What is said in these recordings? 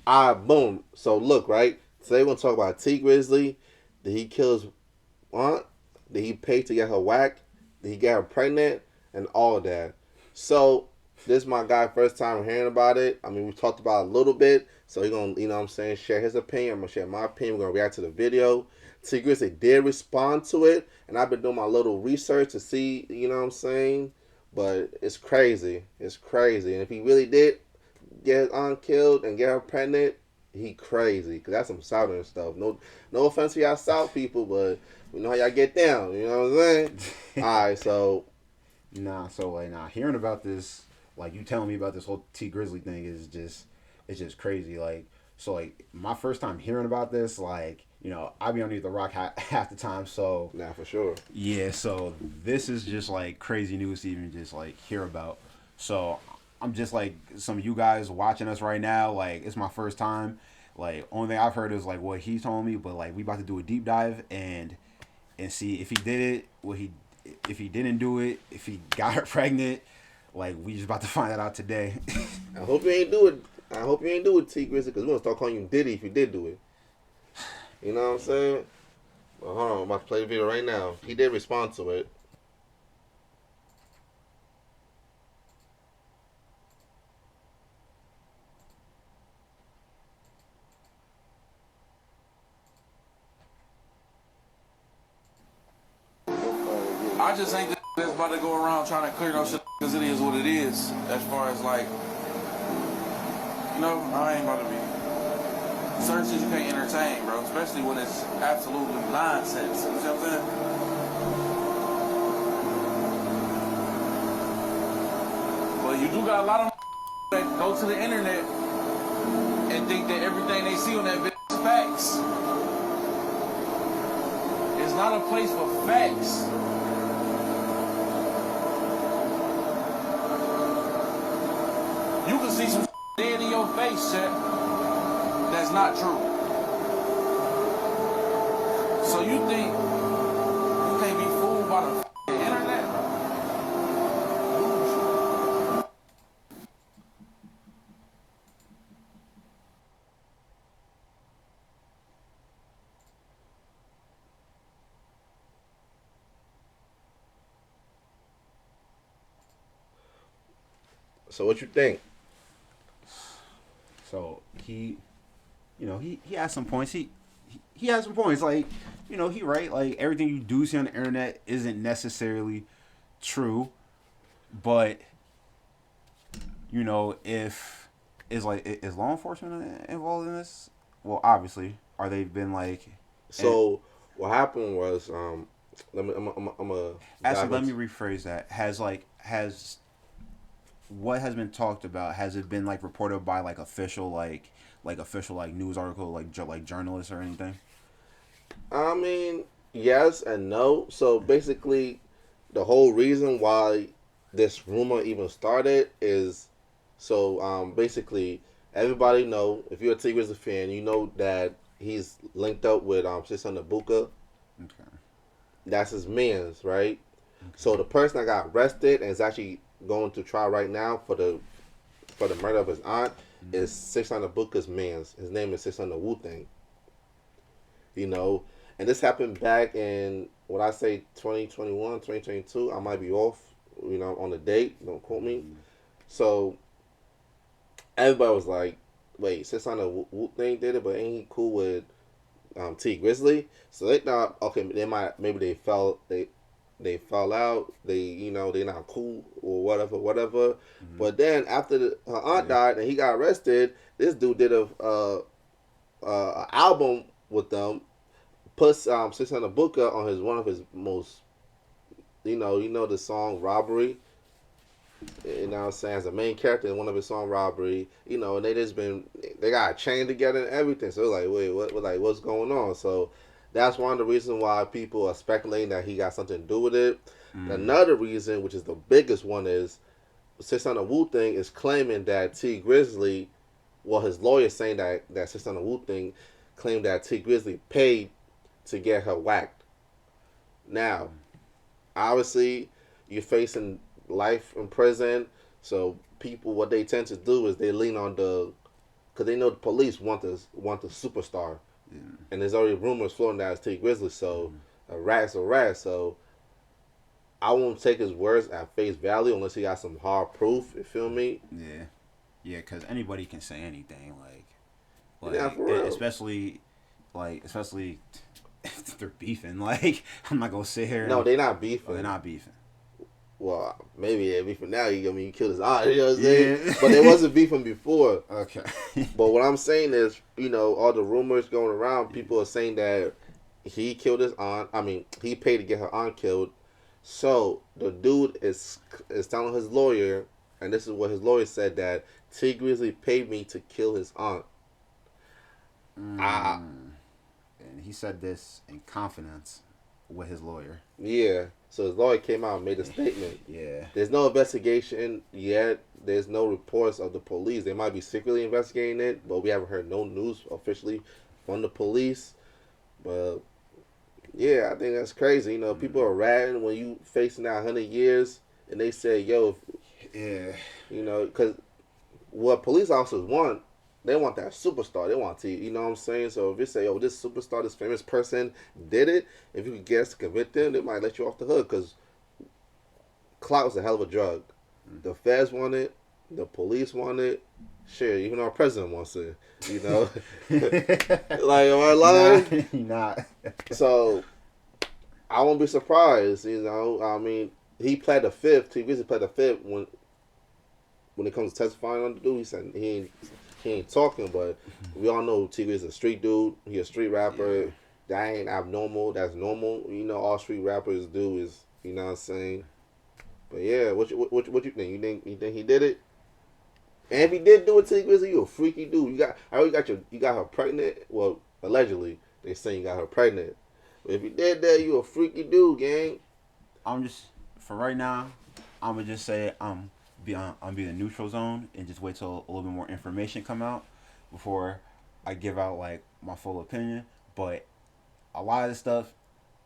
Boom. So look, right? Today we're gonna talk about Tee Grizzley. Did he kill his aunt? Did he pay to get her whacked? Did he get her pregnant? And all of that. So this is my guy first time hearing about it. I mean, we talked about it a little bit. So he's gonna, what I'm saying, share his opinion. I'm gonna share my opinion. We're gonna react to the video. Tee Grizzley did respond to it, and I've been doing my little research to see, what I'm saying. But it's crazy. It's crazy. And if he really did get his aunt killed and get her pregnant, he crazy. Cause that's some southern stuff. No offense to y'all South people, but we know how y'all get down. You know what I'm saying? All right, so Hearing about this, like you telling me about this whole Tee Grizzley thing it's just crazy. My first time hearing about this, I be underneath the rock half the time. So nah, for sure. yeah, so this is just like crazy news to even just like hear about. So I'm just like some of you guys watching us right now. Like it's my first time. Like only thing I've heard is like what he told me, but like we about to do a deep dive and see if he did it, if he didn't do it, if he got her pregnant. Like we just about to find that out today. I hope you ain't do it. I hope you ain't do it, Tee Grizzley, because we're gonna start calling you Diddy if you did do it. You know what I'm saying? Well, hold on, I'm about to play the video right now. He did respond to it. I just ain't that's about to go around trying to clear no shit because it is what it is. As far as like, I ain't about to be. Certain shit you can't entertain, bro. Especially when it's absolutely nonsense. You know what I'm saying? But you do got a lot of that go to the internet and think that everything they see on that bitch is facts. It's not a place for facts. You can see some dead in your face, chat. That's not true. So you think you can't be fooled by the internet? So what you think? So he has some points. He has some points. Like he right. Like everything you do see on the internet isn't necessarily true, but if is law enforcement involved in this? Well, obviously, are they been like? So what happened was, I'm a. Actually, let me rephrase that. Has what has been talked about? Has it been like reported by like official official news article like journalists or anything? I mean, yes and no. So basically, the whole reason why this rumor even started is basically everybody know, if you're a Tee Grizzley fan, you know that he's linked up with Sister Buka. Okay. That's his man's, right? Okay. So the person that got arrested and is actually going to trial right now for the murder of his aunt is 600 Booker's man's. His name is 600 Wu Thing. And this happened back in what I say 2021, 2022. I might be off, on the date. Don't quote me. So everybody was like, "Wait, 600 Wu Thing did it, but ain't he cool with Tee Grizzley?" So they thought, okay, maybe they fell out. They're not cool or whatever. But then after her aunt died and he got arrested, this dude did a album with them. Put 600 Booker on one of his most, the song Robbery. You know what I'm saying? As a main character in one of his song Robbery, and they got a chain together and everything. So like, wait, what's going on? So that's one of the reasons why people are speculating that he got something to do with it. Another reason, which is the biggest one, is 600 Wu Thing is claiming that Tee Grizzley, well, his lawyer saying that 600 Wu Thing claimed that Tee Grizzley paid to get her whacked. Now, obviously, you're facing life in prison, so people, what they tend to do is they lean on the because they know the police want the superstar, and there's already rumors floating that it's Tee Grizzley. So a rat's a rat. So I won't take his words at face value unless he got some hard proof. You feel me? Yeah, yeah, because anybody can say anything, Yeah, for real. especially if they're beefing. Like, I'm not gonna sit here. No, they're not beefing. They're not beefing. Well, maybe they're beefing now. You killed his aunt. You know what I'm saying? Yeah. But they wasn't beefing before. Okay. But what I'm saying is, all the rumors going around, people are saying that he killed his aunt. I mean, he paid to get her aunt killed. So the dude is telling his lawyer, and this is what his lawyer said, that Tee Grizzley paid me to kill his aunt. And he said this in confidence with his lawyer. Yeah. So his lawyer came out and made a statement. Yeah. There's no investigation yet. There's no reports of the police. They might be secretly investigating it, but we haven't heard no news officially from the police. But yeah, I think that's crazy. People are ratting when you facing that 100 years, and they say, "Yo, yeah," because what police officers want, they want that superstar. They want to, you know what I'm saying? So if you say, "Yo, this superstar, this famous person did it," if you could get us to convict them, they might let you off the hook, because clout is a hell of a drug. The feds want it, the police want it. Shit, even our president wants it. Like, am I lying? Nah. So I won't be surprised. I mean, he pled the fifth. He really pled the fifth when it comes to testifying on the dude. He said he ain't talking, but we all know Tee is a street dude. He a street rapper. Yeah. That ain't abnormal. That's normal. All street rappers do is, you know what I'm saying. But yeah, what you think? You think he did it? And if he did do it to Tee Grizzley, you a freaky dude. You got her pregnant. Well, allegedly they saying you got her pregnant. But if you did that, you a freaky dude, gang. For right now, I'm gonna just say I'm be in neutral zone and just wait till a little bit more information come out before I give out like my full opinion. But a lot of this stuff,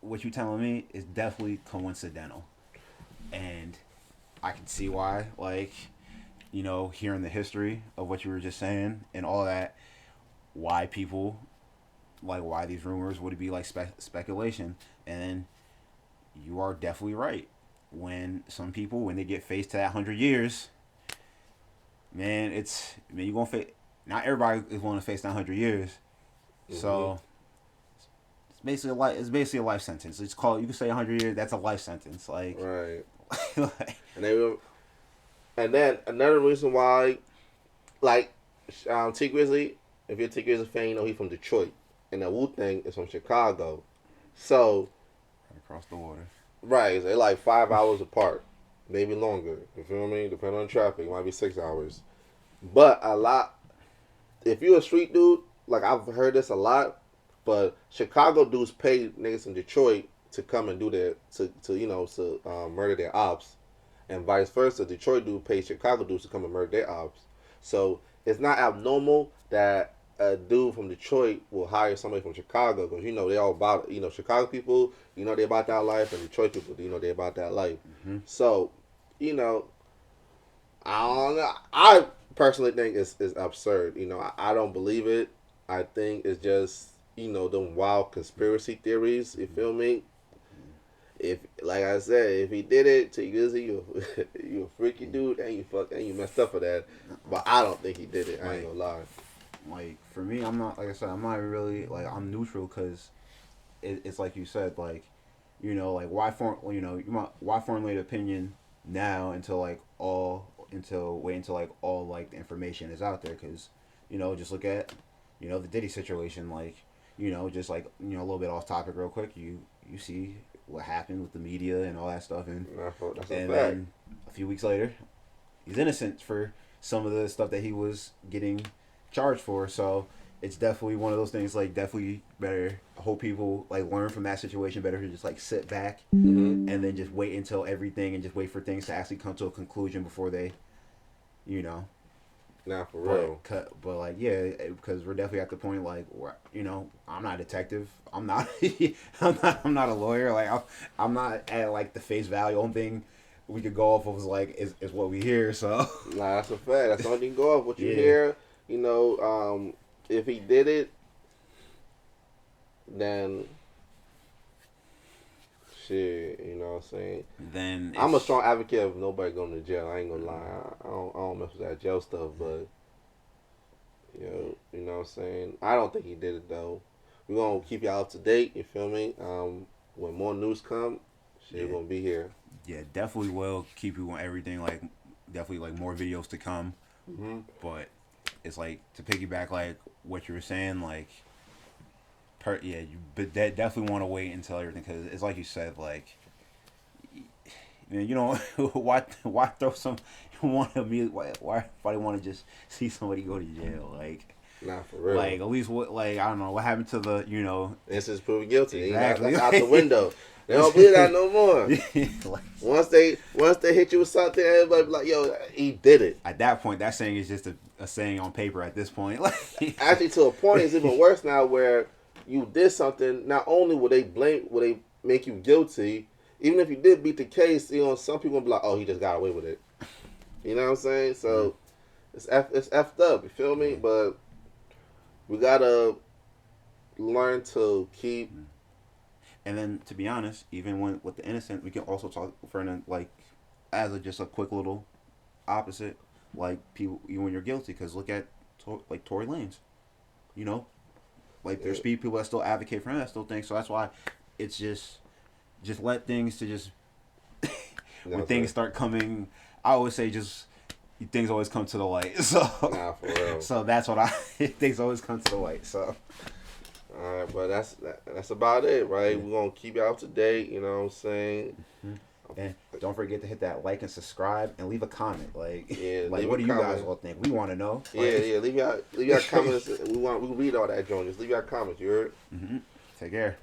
what you telling me, is definitely coincidental, and I can see why. Like, hearing the history of what you were just saying and all that, why these rumors would be like speculation. And you are definitely right. When some people, when they get faced to that 100 years, man, you're gonna face. Not everybody is willing to face that 100 years. Mm-hmm. So it's basically a life sentence. You can say 100 years. That's a life sentence. Like, right. And then another reason why, like, Tee Grizzley, if you're a Tee Grizzley fan, he's from Detroit, and the Wu-Tang is from Chicago, so across the water. Right, they're like 5 hours apart, maybe longer. You feel me? Depending on traffic, it might be 6 hours. But if you're a street dude, like I've heard this a lot, but Chicago dudes pay niggas in Detroit to come and do murder their ops. And vice versa, Detroit dude pays Chicago dudes to come and murder their ops. So it's not abnormal that a dude from Detroit will hire somebody from Chicago, because they all about Chicago people, they about that life, and Detroit people, they about that life. Mm-hmm. So, I don't know. I personally think it's absurd. I don't believe it. I think it's just them wild conspiracy theories. You feel me? If, like I said, if he did it to you a freaky dude, and you messed up for that. But I don't think he did it. I ain't gonna lie. Like, for me, I'm not, like I said, I'm not really, like, I'm neutral, because it's like you said, like, why formulate opinion now until wait until all like the information is out there, because just look at the Diddy situation, like, just like a little bit off topic real quick, you see what happened with the media and all that stuff, and then a few weeks later he's innocent for some of the stuff that he was getting charged for. So it's definitely one of those things, like, definitely better, I hope people like learn from that situation, better to just like sit back and then just wait until everything, and just wait for things to actually come to a conclusion before they Nah, for real. But like, yeah, because we're definitely at the point, like, where, I'm not a detective. I'm not I'm not a lawyer. Like, I'm not at like the face value. Only thing we could go off of is what we hear. So nah, that's a fact. That's all you can go off. What you hear, you know, if he did it, then shit, you know what I'm saying? Then I'm a strong advocate of nobody going to jail. I ain't gonna lie. I don't mess with that jail stuff, but you know what I'm saying? I don't think he did it though. We're gonna keep y'all up to date, you feel me? When more news come, shit gonna be here. Yeah, definitely will keep you on everything. Like, definitely like more videos to come. Mm-hmm. But it's like to piggyback like what you were saying, like, but that definitely want to wait until everything because it's like you said, like, you know, why throw some want to be why everybody want to just see somebody go to jail like. Nah, for real. Like at least what like I don't know what happened to the Innocence proven guilty. Exactly. That's out the window. They don't believe that no more. Like, once they hit you with something, everybody be like, "Yo, he did it." At that point, that saying is just a saying on paper. At this point, like actually, to a point, it's even worse now where you did something. Not only will they make you guilty, even if you did beat the case, you know, some people will be like, "Oh, he just got away with it." You know what I'm saying? So it's effed up. You feel me? But we gotta learn to keep. And then, to be honest, even with the innocent, we can also talk for like as just a quick little opposite, like people even when you're guilty. Because look at like Tory Lanez, you know, like there's people that still advocate for him that still think so. That's why it's just let things to just when things start coming. I always say just things always come to the light. So Nah, for real. So that's what things always come to the light. So. All right, but that's about it, right? We're gonna keep y'all up to date. You know what I'm saying? And don't forget to hit that like and subscribe and leave a comment. Like, like what do you guys all think? We want to know. Yeah. Leave your comments. We read all that, Jonas. Leave your comments. You heard? Take care.